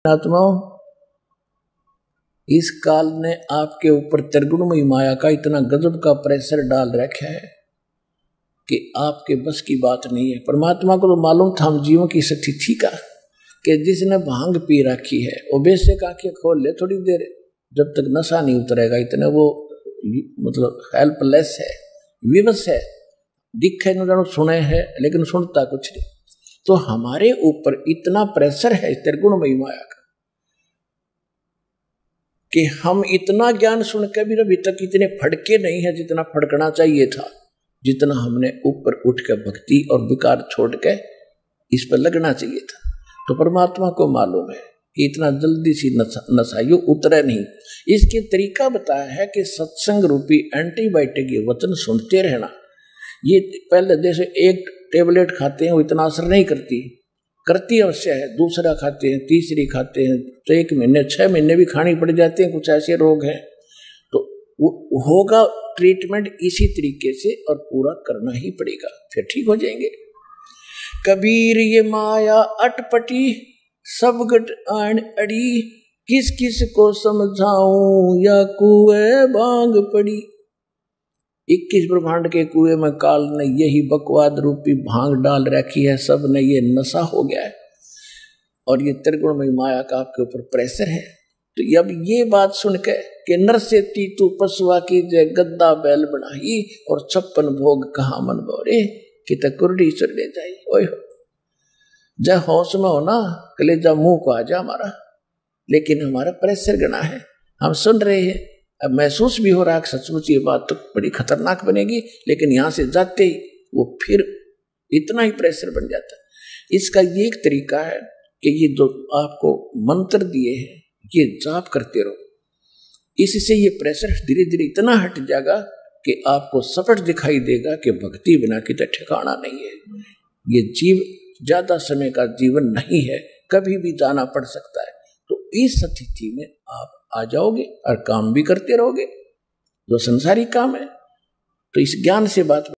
आत्माओं, इस काल ने आपके ऊपर त्रिगुणमयी माया का इतना गजब का प्रेशर डाल रखा है कि आपके बस की बात नहीं है। परमात्मा को तो मालूम था हम जीवों की स्थिति का, कि जिसने भांग पी रखी है वो बेशक आंखें खोल ले थोड़ी देर, जब तक नशा नहीं उतरेगा इतने वो मतलब हेल्पलेस है, विवश है, दिखे न सुने है लेकिन सुनता कुछ नहीं। तो हमारे ऊपर इतना प्रेशर है त्रिगुणमयी माया का कि हम इतना ज्ञान सुन के भी अभी तक इतने फड़के नहीं है जितना फड़कना चाहिए था, जितना हमने ऊपर उठ के भक्ति और विकार छोड़ के इस पर लगना चाहिए था। तो परमात्मा को मालूम है कि इतना जल्दी सी नशा उतरे नहीं। इसके तरीका बताया है कि सत्संग रूपी एंटीबायोटिक ये वचन सुनते रहना। ये पहले जैसे एक टेबलेट खाते हैं वो इतना असर नहीं करती अवश्य है, दूसरा खाते हैं, तीसरी खाते हैं, तो 1 महीने 6 महीने भी खानी पड़ जाते हैं। कुछ ऐसे रोग हैं तो होगा ट्रीटमेंट इसी तरीके से और पूरा करना ही पड़ेगा, फिर ठीक हो जाएंगे। कबीर ये माया अटपटी सब गट आन अड़ी, किस किस को समझाऊं या कुएं भांग पड़ी। 21 ब्रह्मांड के कुएं में काल ने यही बकवाद रूपी भांग डाल रखी है, सब ने ये नशा हो गया है और ये त्रिगुणमयी माया का आपके ऊपर प्रेशर है। तो अब ये बात सुन के कि नर से तीतू पशुआ की जय गद्दा बैल बनाई और 56 भोग कहाँ मन बोरे कि तकुर्डी चढ़ ले जाए। ओए हो जय होश में हो ना, कलेजा मुंह को आ जा हमारा, लेकिन हमारा प्रेशर गना है, हम सुन रहे हैं। अब महसूस भी हो रहा है सचमुच ये बात तो बड़ी खतरनाक बनेगी, लेकिन यहां से जाते ही वो फिर इतना ही प्रेशर बन जाता है। इसका ये एक तरीका है कि ये जो आपको मंत्र दिए हैं ये जाप करते रहो, इससे ये प्रेशर धीरे धीरे इतना हट जाएगा कि आपको स्पष्ट दिखाई देगा कि भक्ति बिना कितना ठिकाना नहीं है। ये जीव ज्यादा समय का जीवन नहीं है, कभी भी जाना पड़ सकता है। तो इस स्थिति में आप आ जाओगे और काम भी करते रहोगे जो संसारिक काम है। तो इस ज्ञान से बात